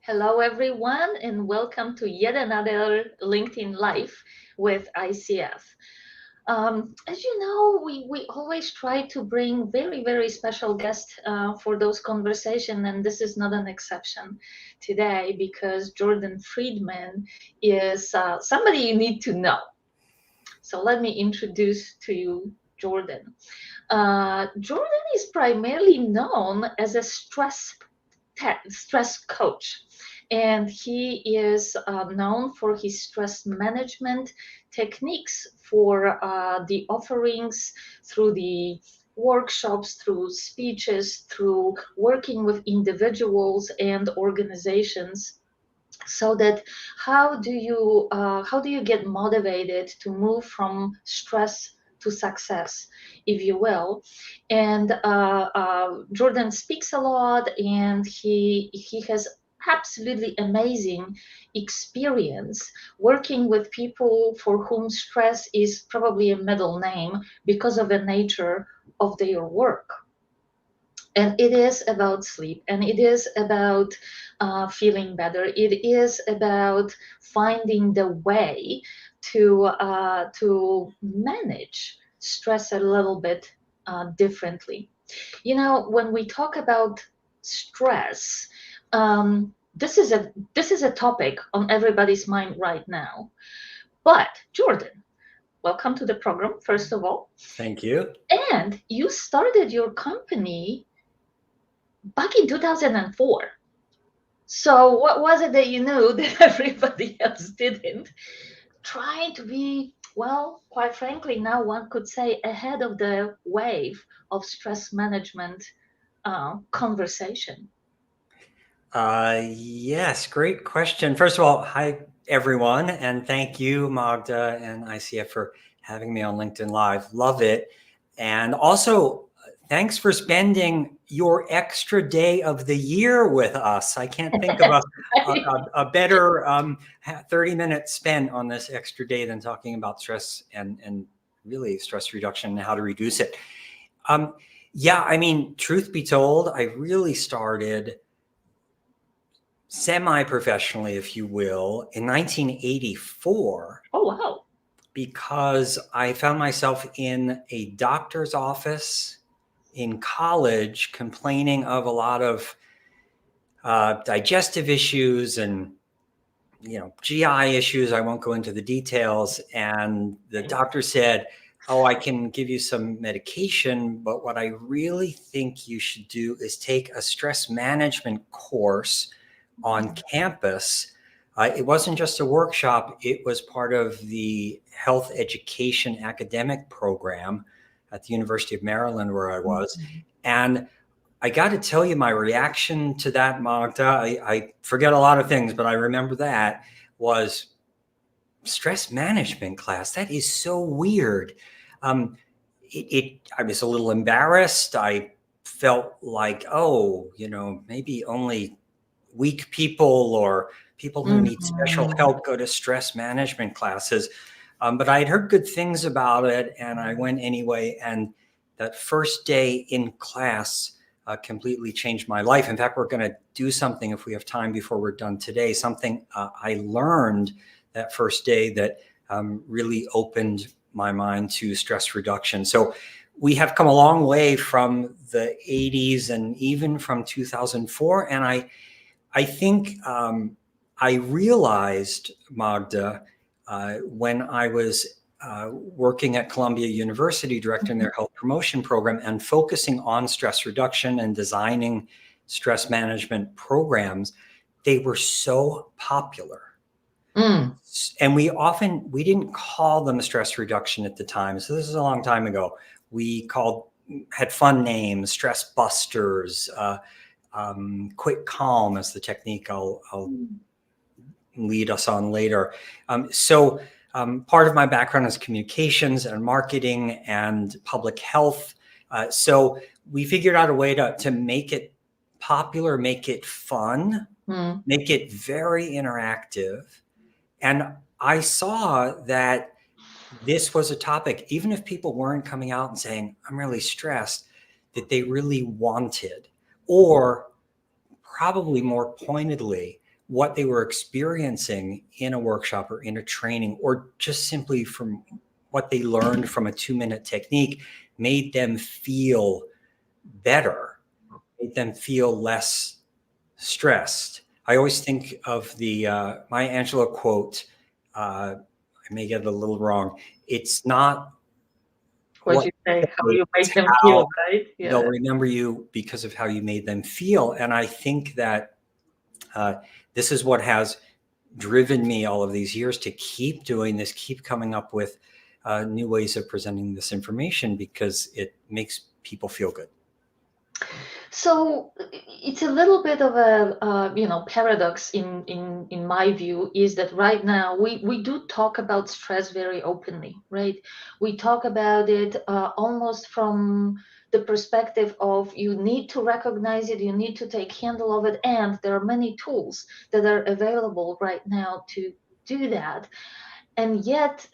Hello, everyone, and welcome to yet another LinkedIn Live with ICF. As you know, we always try to bring very special guests for those conversations, and this is not an exception today because Jordan Friedman is somebody you need to know. So let me introduce to you Jordan. Jordan is primarily known as a stress coach, and he is known for his stress management techniques for the offerings through the workshops, through speeches, through working with individuals and organizations, so that how do you get motivated to move from stress to success, if you will. And Jordan speaks a lot, and he has absolutely amazing experience working with people for whom stress is probably a middle name because of the nature of their work. And it is about sleep, and it is about feeling better. It is about finding the way to manage stress a little bit differently. When we talk about stress, this is a topic on everybody's mind right now. But Jordan, welcome to the program, first of all. Thank you. And you started your company back in 2004. So what was it that you knew that everybody else didn't? Trying to be, well, quite frankly, now one could say ahead of the wave of stress management conversation. Yes, great question. First of all, hi everyone, and thank you, Magda and ICF, for having me on LinkedIn Live. Love it. And also, thanks for spending your extra day of the year with us. I can't think of a better 30 minutes spent on this extra day than talking about stress and really stress reduction and how to reduce it. Yeah, I mean, truth be told, I really started semi-professionally, if you will, in 1984. Oh, wow. Because I found myself in a doctor's office in college complaining of a lot of digestive issues and GI issues. I won't go into the details. And the doctor said, "Oh, I can give you some medication, but what I really think you should do is take a stress management course on campus." It wasn't just a workshop, it was part of the health education academic program at the University of Maryland, where I was. And I got to tell you, my reaction to that, Magda, I forget a lot of things, but I remember that was stress management class. That is so weird. I was a little embarrassed. I felt like, oh, maybe only weak people or people who need special Mhm. help go to stress management classes. But I had heard good things about it, and I went anyway. And that first day in class completely changed my life. In fact, we're going to do something, if we have time before we're done today, something I learned that first day that really opened my mind to stress reduction. So we have come a long way from the 80s and even from 2004. And I think I realized, Magda, when I was working at Columbia University, directing their health promotion program and focusing on stress reduction and designing stress management programs, they were so popular. Mm. And we didn't call them stress reduction at the time. So this is a long time ago. We had fun names, stress busters, quick calm as the technique I'll lead us on later. Part of my background is communications and marketing and public health. So we figured out a way to make it popular, make it fun, make it very interactive. And I saw that this was a topic, even if people weren't coming out and saying, "I'm really stressed," that they really wanted, or probably more pointedly, what they were experiencing in a workshop or in a training, or just simply from what they learned from a 2-minute technique, made them feel better, made them feel less stressed. I always think of the Maya Angelou quote. I may get it a little wrong. It's not What what you say, how you say, you it's make them feel, how right? they'll Yeah. remember you because of how you made them feel. And I think that this is what has driven me all of these years to keep doing this, keep coming up with new ways of presenting this information, because it makes people feel good. So it's a little bit of a paradox in my view, is that right now we do talk about stress very openly, right? We talk about it almost from the perspective of you need to recognize it, you need to take handle of it, and there are many tools that are available right now to do that. And yet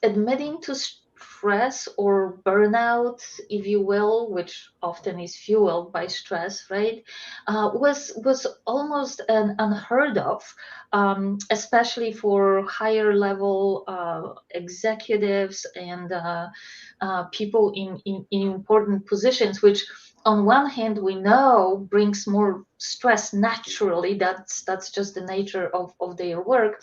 admitting to stress or burnout, if you will, which often is fueled by stress, right, was almost an unheard of, especially for higher level executives and people in important positions, which on one hand we know brings more stress naturally. That's just the nature of their work,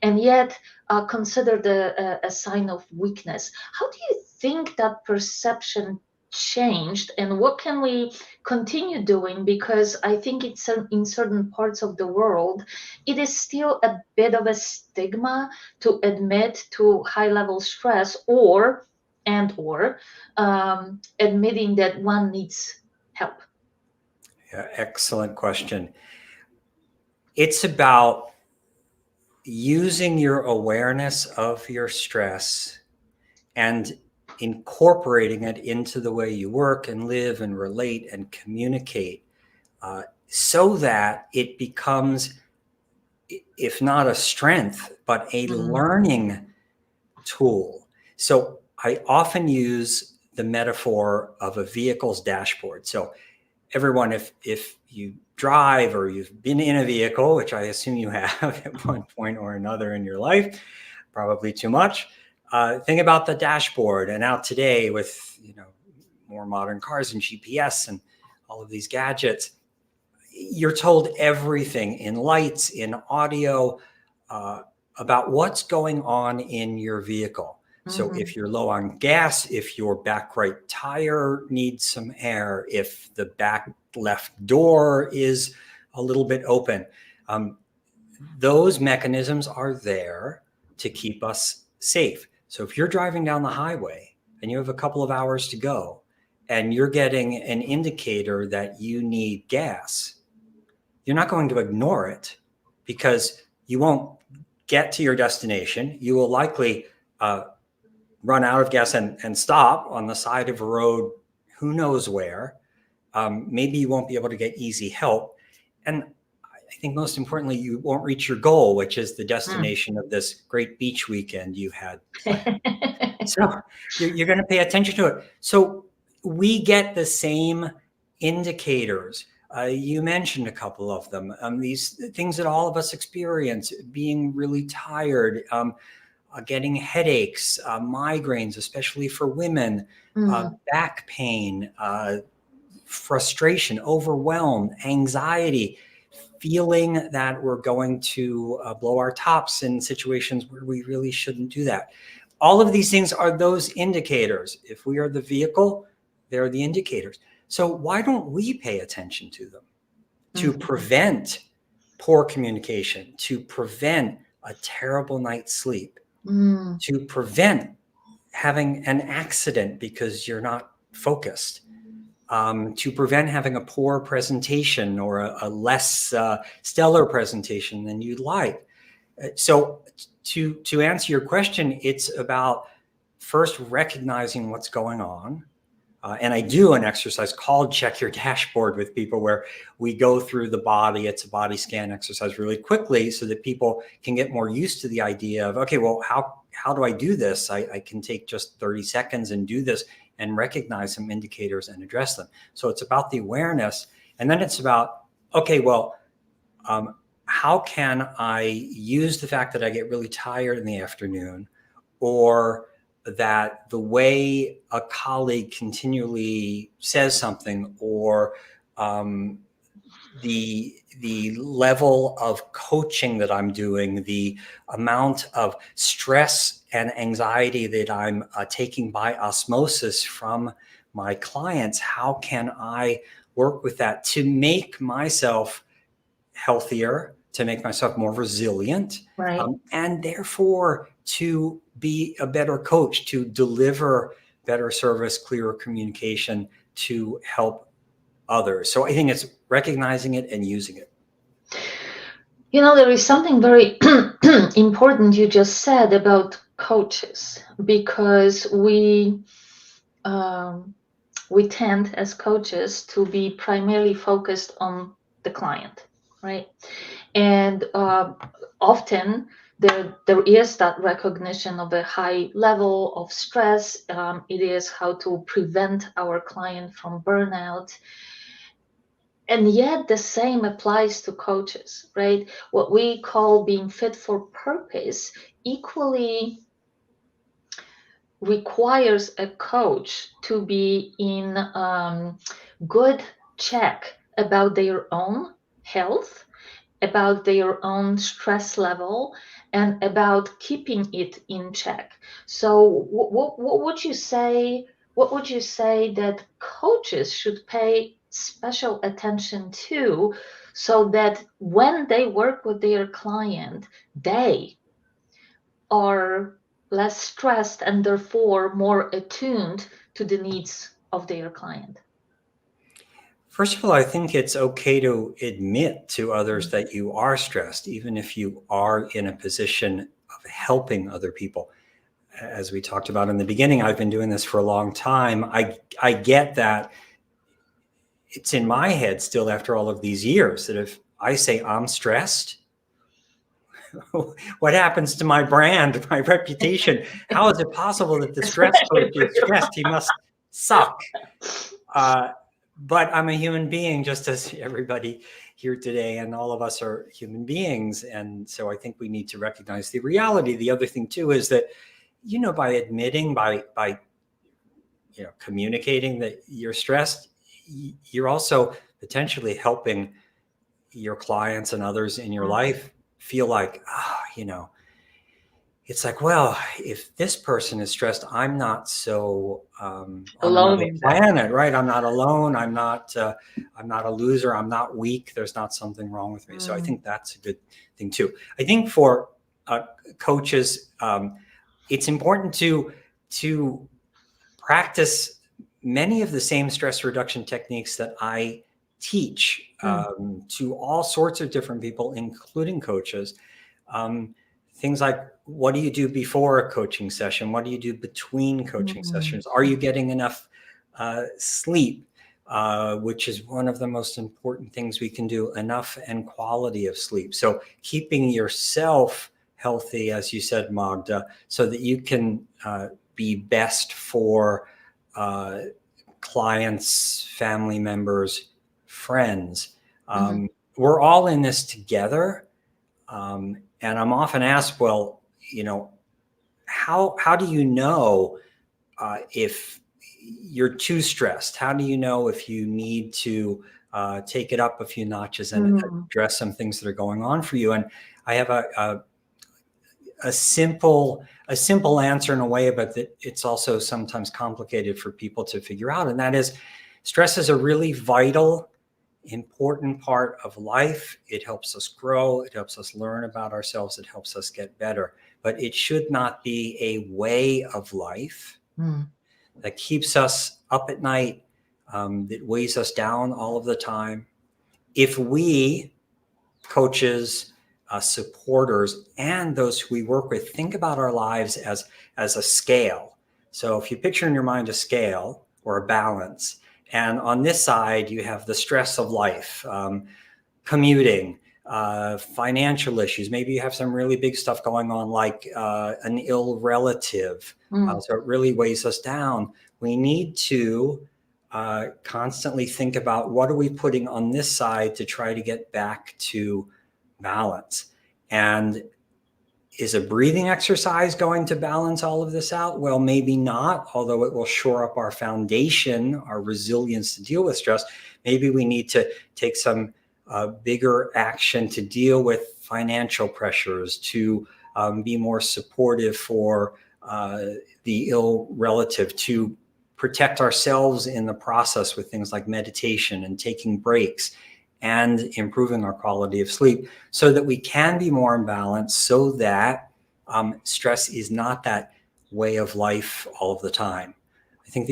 and yet considered a sign of weakness. How do you think that perception changed, and what can we continue doing? Because I think it's in certain parts of the world, it is still a bit of a stigma to admit to high level stress, or admitting that one needs help. Yeah, excellent question. It's about using your awareness of your stress and incorporating it into the way you work and live and relate and communicate, so that it becomes, if not a strength, but a Mm, learning tool. So I often use the metaphor of a vehicle's dashboard. So everyone, if you drive or you've been in a vehicle, which I assume you have at one point or another in your life, probably too much, think about the dashboard. And now today, with more modern cars and GPS and all of these gadgets, you're told everything in lights, in audio, uh, about what's going on in your vehicle. So mhm, if you're low on gas, if your back right tire needs some air, if the back left door is a little bit open, um, those mechanisms are there to keep us safe. So if you're driving down the highway and you have a couple of hours to go and you're getting an indicator that you need gas, you're not going to ignore it, because you won't get to your destination. You will likely run out of gas and stop on the side of a road, who knows where. Maybe you won't be able to get easy help. And I think most importantly, you won't reach your goal, which is the mm. destination of this great beach weekend you had planned. So you're going to pay attention to it. So we get the same indicators. You mentioned a couple of them. These things that all of us experience: being really tired, getting headaches, migraines, especially for women, Mm, back pain, frustration, overwhelm, anxiety, feeling that we're going to blow our tops in situations where we really shouldn't do that. All of these things are those indicators. If we are the vehicle, they're the indicators. So why don't we pay attention to them to mhm, prevent poor communication, to prevent a terrible night's sleep, mm, to prevent having an accident because you're not focused, to prevent having a poor presentation or a less stellar presentation than you'd like. So to answer your question, it's about first recognizing what's going on. And I do an exercise called Check Your Dashboard with people, where we go through the body. It's a body scan exercise really quickly, so that people can get more used to the idea of, okay, well, how do I do this? I can take just 30 seconds and do this and recognize some indicators and address them. So it's about the awareness. And then it's about, okay, well, how can I use the fact that I get really tired in the afternoon, or that the way a colleague continually says something, or the level of coaching that I'm doing, the amount of stress and anxiety that I'm taking by osmosis from my clients, how can I work with that to make myself healthier, to make myself more resilient, Right. and therefore to be a better coach, to deliver better service, clearer communication, to help others. So I think it's recognizing it and using it. There is something very important you just said about coaches, because um, we tend as coaches to be primarily focused on the client, right? And often there is that recognition of a high level of stress. It is how to prevent our client from burnout. And yet the same applies to coaches, right? What we call being fit for purpose equally requires a coach to be in good check about their own health, about their own stress level, and about keeping it in check. So what would you say, what would you say that coaches should pay special attention to, so that when they work with their client, they are less stressed and therefore more attuned to the needs of their client? First of all, I think it's okay to admit to others that you are stressed, even if you are in a position of helping other people. As we talked about in the beginning, I've been doing this for a long time. I get that it's in my head still after all of these years that if I say I'm stressed, what happens to my brand, my reputation? How is it possible that the stress coach is stressed? He must suck. But I'm a human being, just as everybody here today, and all of us are human beings. And so I think we need to recognize the reality. The other thing too is that, by admitting, by communicating that you're stressed, you're also potentially helping your clients and others in your life feel like, it's like, well, if this person is stressed, I'm not so on Alone another in that. planet, right? I'm not alone. I'm not a loser. I'm not weak. There's not something wrong with me. So I think that's a good thing too. I think for coaches, it's important to practice many of the same stress reduction techniques that I teach to all sorts of different people, including coaches. Things like, what do you do before a coaching session? What do you do between coaching sessions? Are you getting enough sleep, which is one of the most important things we can do, enough and quality of sleep. So keeping yourself healthy, as you said, Magda, so that you can be best for clients, family members, friends. We're all in this together. And I'm often asked, well, how do you know if you're too stressed? How do you know if you need to take it up a few notches and address some things that are going on for you? And I have a simple answer in a way, but that it's also sometimes complicated for people to figure out. And that is, stress is a really vital, important part of life. It helps us grow. It helps us learn about ourselves. It helps us get better. But it should not be a way of life that keeps us up at night, that weighs us down all of the time. If we, coaches, supporters, and those who we work with, think about our lives as a scale. So if you picture in your mind a scale or a balance, and on this side you have the stress of life, commuting, financial issues. Maybe you have some really big stuff going on, like an ill relative. So it really weighs us down. We need to constantly think about, what are we putting on this side to try to get back to balance. And is a breathing exercise going to balance all of this out? Well, maybe not, although it will shore up our foundation, our resilience to deal with stress. Maybe we need to take some bigger action to deal with financial pressures, to be more supportive for the ill relative, to protect ourselves in the process with things like meditation and taking breaks and improving our quality of sleep so that we can be more in balance, so that stress is not that way of life all of the time. I think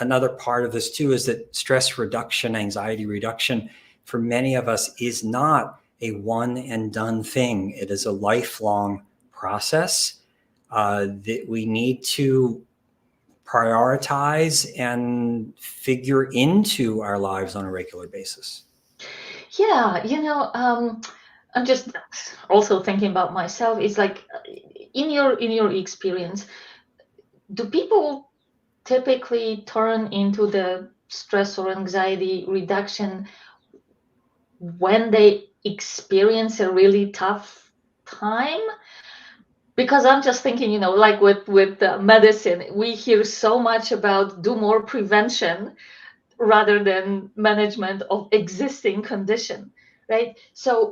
another part of this too is that stress reduction, anxiety reduction, for many of us is not a one and done thing. It is a lifelong process that we need to prioritize and figure into our lives on a regular basis. Yeah, I'm just also thinking about myself. It's like in your experience, do people typically turn into the stress or anxiety reduction when they experience a really tough time? Because I'm just thinking, like with medicine, we hear so much about do more prevention rather than management of existing condition, right? So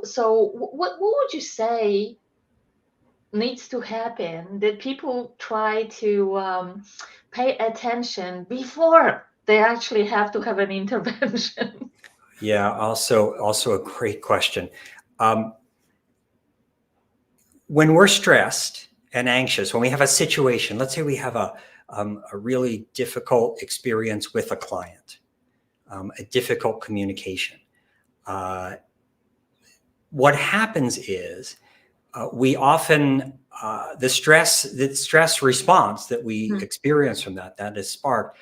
what would you say needs to happen that people try to pay attention before they actually have to have an intervention? Yeah, also a great question. Um, when we're stressed and anxious, when we have a situation, let's say we have a really difficult experience with a client, a difficult communication. Uh, what happens is we often the stress response that we Mhm. experience from that is sparked.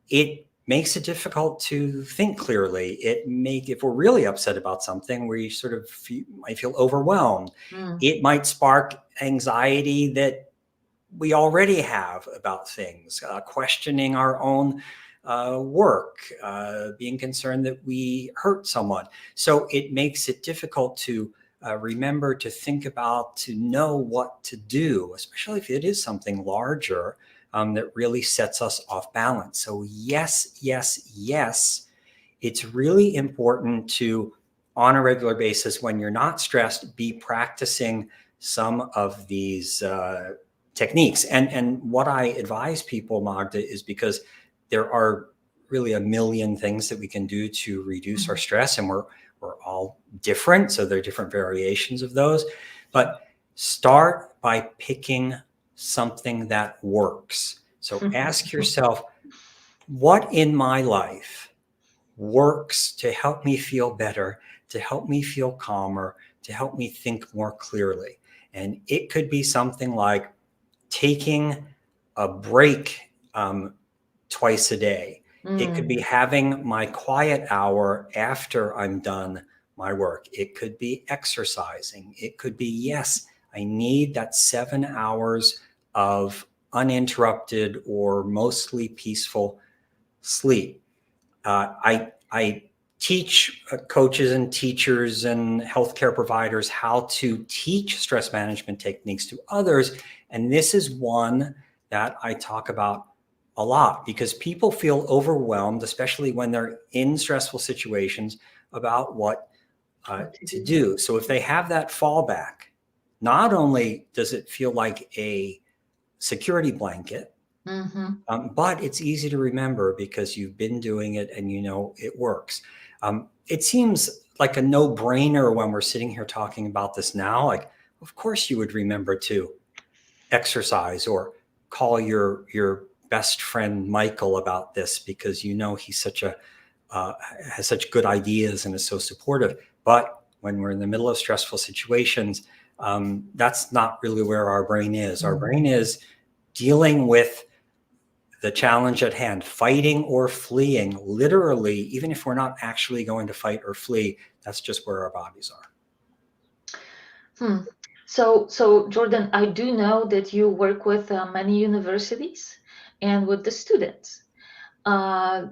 It makes it difficult to think clearly. If we're really upset about something, we sort of might feel overwhelmed. Mm. It might spark anxiety that we already have about things, questioning our own work, being concerned that we hurt someone. So it makes it difficult to remember, to think about, to know what to do, especially if it is something larger that really sets us off balance. So, yes, yes, yes, it's really important to, on a regular basis, when you're not stressed, be practicing some of these techniques. And what I advise people, Magda, is because there are really a million things that we can do to reduce our Mhm. stress, and we're all different, so there are different variations of those. But start by picking something that works. So ask yourself, what in my life works to help me feel better, to help me feel calmer, to help me think more clearly? And it could be something like taking a break twice a day. It could be Mm. having my quiet hour after I'm done my work. It could be exercising. It could be, yes, I need that 7 hours of uninterrupted or mostly peaceful sleep. I teach coaches and teachers and healthcare providers how to teach stress management techniques to others. And this is one that I talk about a lot because people feel overwhelmed, especially when they're in stressful situations, about what What to to do? do. So if they have that fallback, not only does it feel like a security blanket, Mm-hmm. but it's easy to remember because you've been doing it and you know it works. It seems like a no-brainer when we're sitting here talking about this now. Like, of course, you would remember to exercise or call your best friend Michael about this because you know he's such a has such good ideas and is so supportive. But when we're in the middle of stressful situations, that's not really where our brain is. Our Mm. brain is dealing with the challenge at hand, fighting or fleeing, literally, even if we're not actually going to fight or flee, that's just where our bodies are. Hmm. So Jordan, I do know that you work with many universities and with the students. Uh,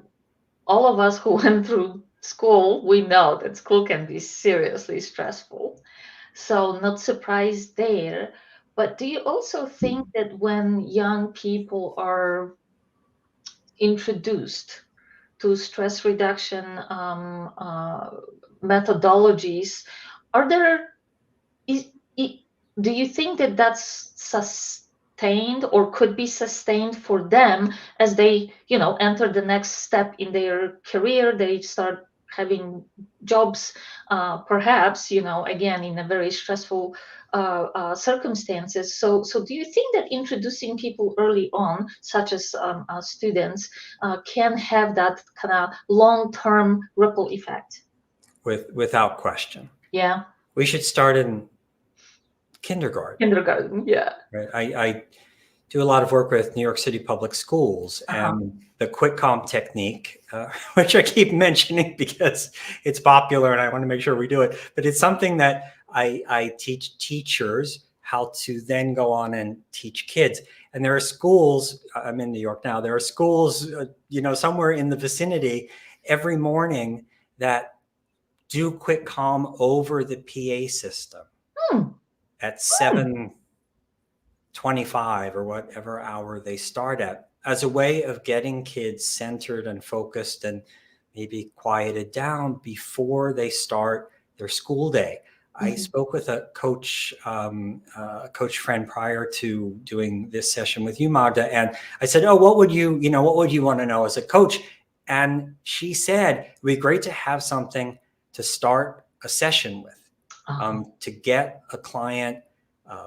all of us who went through school, we know that school can be seriously stressful. So not surprised there. But do you also think that when young people are introduced to stress reduction methodologies, are there is, I do you think that that's sustained or could be sustained for them as they, enter the next step in their career? They start having jobs, perhaps, again, in a very stressful circumstances. So do you think that introducing people early on, such as students, can have that kind of long-term ripple effect? Without question. Yeah, We should start in kindergarten. kindergarten. Yeah. Right? I do a lot of work with New York City public schools, Uh-huh. and the quick calm technique, which I keep mentioning because it's popular and I want to make sure we do it. But it's something that I teach teachers how to then go on and teach kids. And there are schools, I'm in New York now, there are schools, somewhere in the vicinity every morning that do quick calm over the PA system Hmm. at 7:25 or whatever hour they start at, as a way of getting kids centered and focused and maybe quieted down before they start their school day. I Mhm. spoke with a coach friend prior to doing this session with you, Magda, and I said, "Oh, what would you want to know as a coach?" And she said, "It would be great to have something to start a session with, Uh-huh. to get a client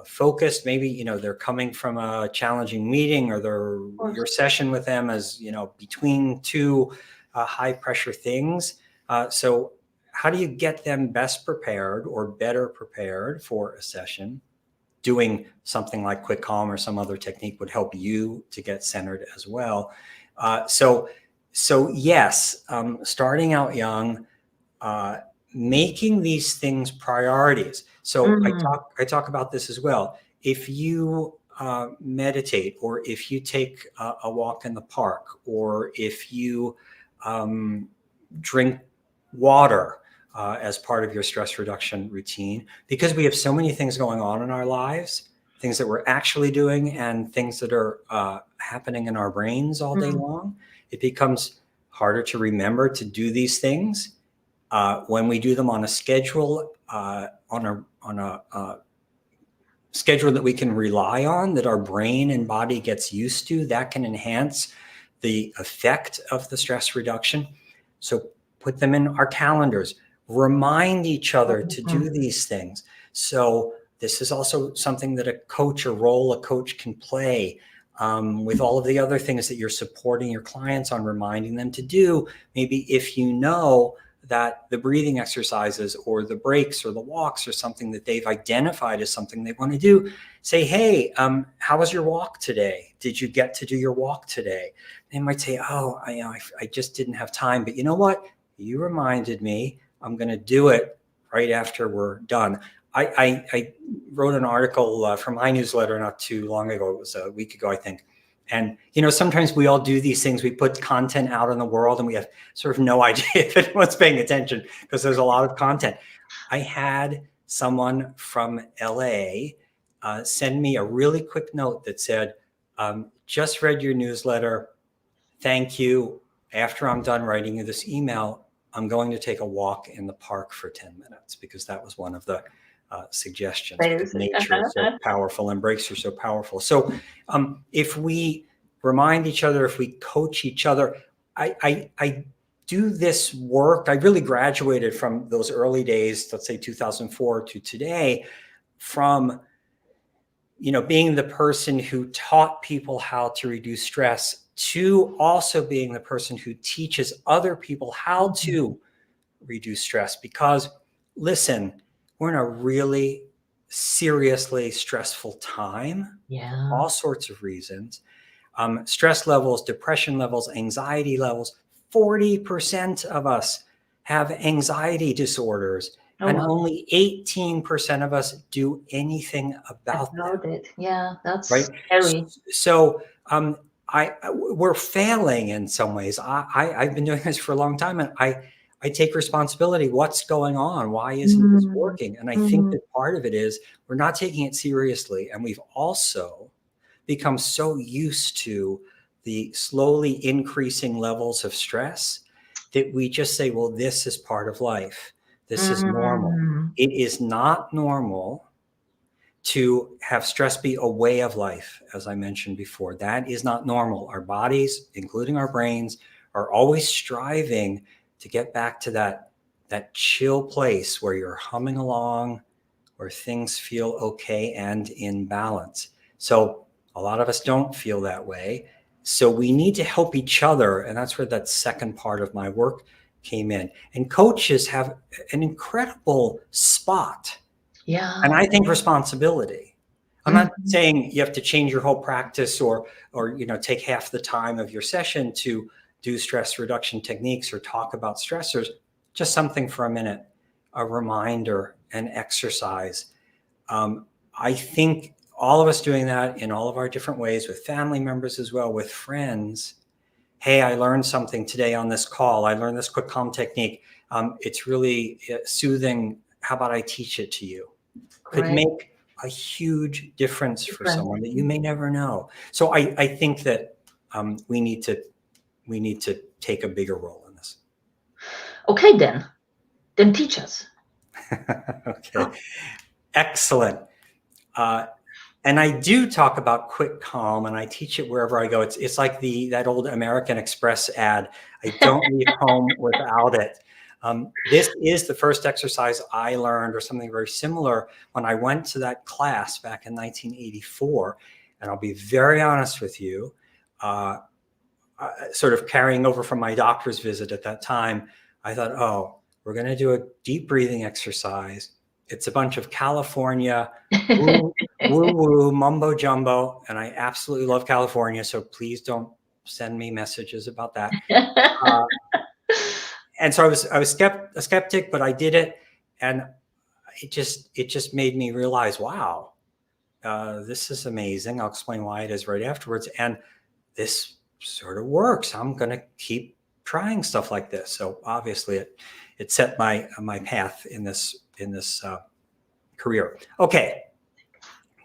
focused. Maybe they're coming from a challenging meeting, or Of course. your session with them is between two high pressure things. So how do you get them best prepared or better prepared for a session? Doing something like quick calm or some other technique would help you to get centered as well. So yes, starting out young, uh, making these things priorities. So Mm. I talk about this as well. If you meditate, or if you take a walk in the park, or if you um, drink water as part of your stress reduction routine, because we have so many things going on in our lives, things that we're actually doing and things that are happening in our brains all day Mm. long, it becomes harder to remember to do these things. When we do them on a schedule, on a schedule that we can rely on, that our brain and body gets used to, that can enhance the effect of the stress reduction. So put them in our calendars, remind each other to Mhm. do these things. So this is also something that a coach, a role a coach can play, with all of the other things that you're supporting your clients on, reminding them to do. Maybe if you know that the breathing exercises or the breaks or the walks are something that they've identified as something they want to do, say, "Hey, how was your walk today? Did you get to do your walk today?" They might say, "Oh, I just didn't have time, but you know what? You reminded me. I'm going to do it right after we're done." I wrote an article for my newsletter not too long ago. It was a week ago, I think. And sometimes we all do these things. We put content out in the world, and we have sort of no idea if anyone's paying attention because there's a lot of content. I had someone from LA send me a really quick note that said, "Just read your newsletter. Thank you. After I'm done writing you this email, I'm going to take a walk in the park for 10 minutes," because that was one of the suggestions, because There's nature is so powerful and breaks are so powerful. So if we remind each other, if we coach each other, I do this work. I really graduated from those early days, let's say 2004 to today, from being the person who taught people how to reduce stress, to also being the person who teaches other people how Mhm. to reduce stress. Because listen, we're in a really seriously stressful time for Yeah, all sorts of reasons. Stress levels, depression levels, anxiety levels. 40% of us have anxiety disorders, oh and wow, only 18% of us do anything about them. about it. Yeah, Right. that's scary. So we're failing in some ways. I've been doing this for a long time, and I take responsibility. What's going on? Why isn't this Mm, working? And I think mm, that part of it is we're not taking it seriously. And we've also become so used to the slowly increasing levels of stress that we just say, well, this is part of life. This is normal. mm. It is not normal to have stress be a way of life, as I mentioned before. That is not normal. Our bodies, including our brains, are always striving to get back to that chill place where you're humming along, where things feel okay and in balance. So a lot of us don't feel that way. So we need to help each other. And that's where that second part of my work came in. And coaches have an incredible spot, and Yeah. I think responsibility. I'm not Mhm. saying you have to change your whole practice or take half the time of your session to do stress reduction techniques or talk about stressors. Just something for a minute, a reminder, an exercise. I think all of us doing that in all of our different ways, with family members as well, with friends. Hey, I learned something today on this call. I learned this quick calm technique. It's really soothing. How about I teach it to you? Could Right. make a huge difference for Different. someone that you may never know. So I think that we need to take a bigger role in this. Okay, then. Then teach us. Okay, excellent. Uh, and I do talk about quick calm, and I teach it wherever I go. It's like that old American Express ad. I don't leave home without it. This is the first exercise I learned, or something very similar, when I went to that class back in 1984. And I'll be very honest with you, uh, sort of carrying over from my doctor's visit at that time, I thought, oh, we're going to do a deep breathing exercise. It's a bunch of California woo, woo woo mumbo jumbo. And I absolutely love California. So please don't send me messages about that. Uh, and so I was a skeptic, but I did it. And it just made me realize, wow, this is amazing. I'll explain why it is right afterwards. And this sort of works. I'm going to keep trying stuff like this. So obviously it set my path in this career. Okay.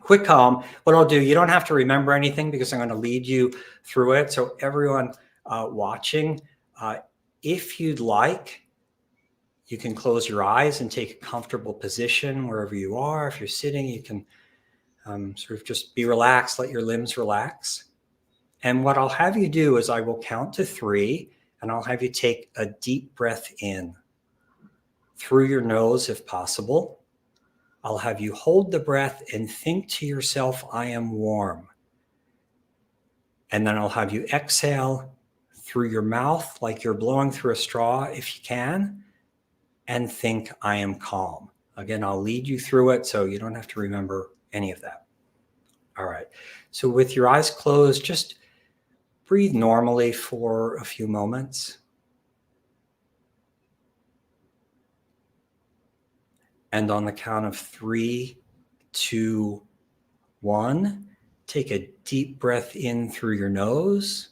Quick calm. What I'll do, you don't have to remember anything because I'm going to lead you through it. So everyone watching, uh, if you'd like, you can close your eyes and take a comfortable position wherever you are. If you're sitting, you can sort of just be relaxed, let your limbs relax. And what I'll have you do is I will count to 3, and I'll have you take a deep breath in through your nose if possible. I'll have you hold the breath and think to yourself, I am warm. And then I'll have you exhale through your mouth like you're blowing through a straw if you can, and think, I am calm. Again, I'll lead you through it so you don't have to remember any of that. All right. So with your eyes closed, just breathe normally for a few moments. And on the count of 3, 2, 1, take a deep breath in through your nose.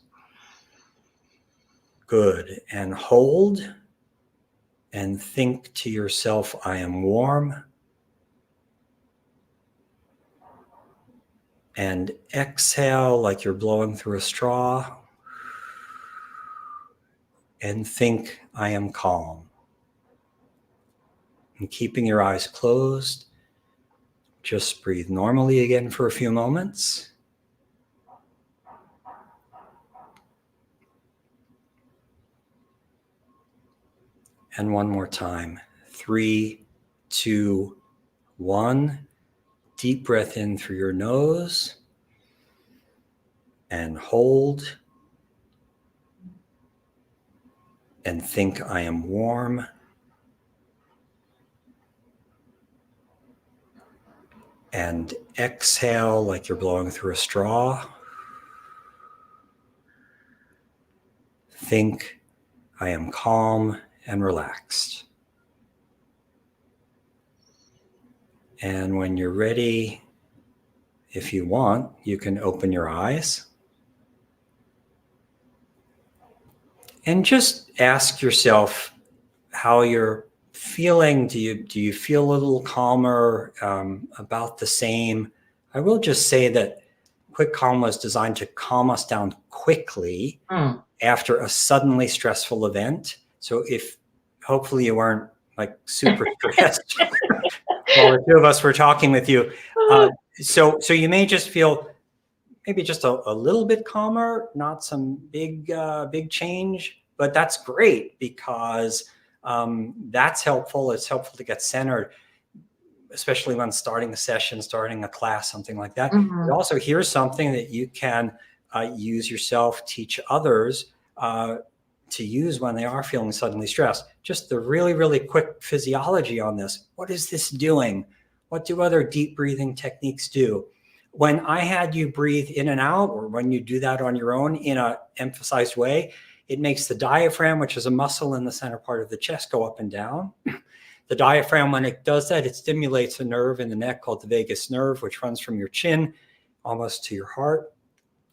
Good. And hold. And think to yourself, I am warm. And exhale like you're blowing through a straw. And think, I am calm. And keeping your eyes closed, just breathe normally again for a few moments. And one more time. 3, 2, 1. Deep breath in through your nose. And hold. And think, I am warm. And exhale like you're blowing through a straw. Think, I am calm and relaxed. And when you're ready, if you want, you can open your eyes. And just ask yourself, how you're feeling. Do you feel a little calmer, about the same? I will just say that Quick Calm was designed to calm us down quickly Mm. after a suddenly stressful event. So if hopefully you weren't like super stressed while the two of us were talking with you. Uh, so you may just feel maybe just a little bit calmer, not some big change, but that's great because that's helpful. It's helpful to get centered, especially when starting a session, starting a class, something like that. But Mhm. also, here's something that you can use yourself, teach others to use when they are feeling suddenly stressed. Just the really, really quick physiology on this. What is this doing? What do other deep breathing techniques do? When I had you breathe in and out, or when you do that on your own in a emphasized way, it makes the diaphragm, which is a muscle in the center part of the chest, go up and down. The diaphragm, when it does that, it stimulates a nerve in the neck called the vagus nerve, which runs from your chin almost to your heart.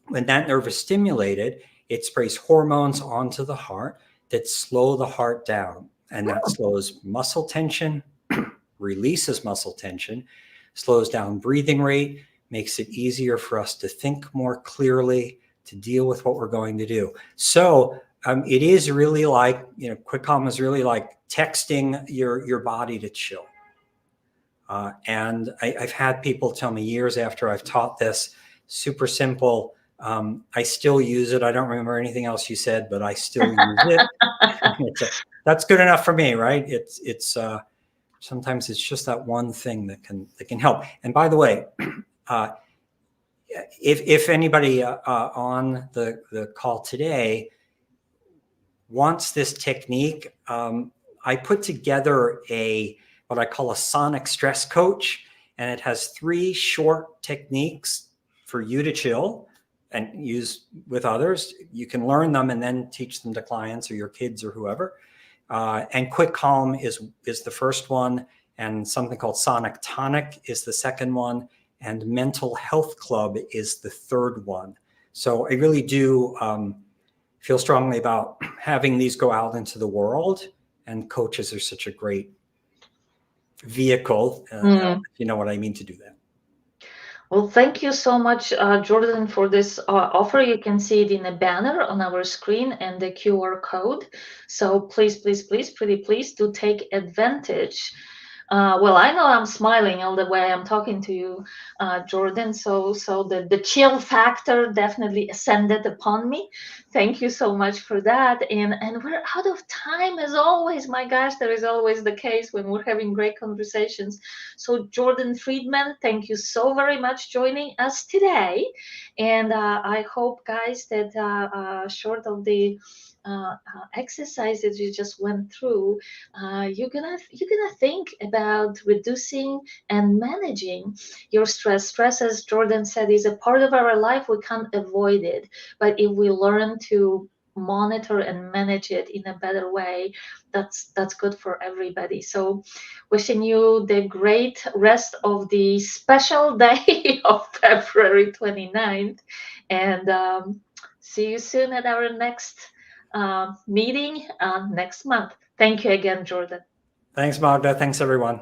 When that nerve is stimulated, it sprays hormones onto the heart that slow the heart down. And that slows muscle tension, releases muscle tension, slows down breathing rate, makes it easier for us to think more clearly, to deal with what we're going to do. So it is really like, Quick Calm is really like texting your body to chill. And I've had people tell me years after I've taught this, super simple. I still use it. I don't remember anything else you said, but I still use it. That's good enough for me, right? It's sometimes it's just that one thing that can help. And by the way, uh, if anybody on the call today wants this technique, I put together what I call a sonic stress coach, and it has 3 short techniques for you to chill and use with others. You can learn them and then teach them to clients or your kids or whoever. And Quick Calm is the first one, and something called Sonic Tonic is the second one, and Mental Health Club is the third one. So I really do feel strongly about having these go out into the world, and coaches are such a great vehicle, Mm. if you know what I mean, to do that. Well, thank you so much, Jordan, for this offer. You can see it in a banner on our screen and the QR code. So please, please, please, pretty please do take advantage. Well, I know I'm smiling all the way I'm talking to you, Jordan. So the chill factor definitely ascended upon me. Thank you so much for that. And we're out of time as always. My gosh, that is always the case when we're having great conversations. So Jordan Friedman, thank you so very much joining us today. And I hope, guys, that short of the exercises you just went through, you're gonna think about reducing and managing your stress. Stress, as Jordan said, is a part of our life. We can't avoid it, but if we learn to monitor and manage it in a better way, that's good for everybody. So wishing you the great rest of the special day of February 29th, and see you soon at our next meeting next month. Thank you again, Jordan. Thanks, Magda. Thanks, everyone.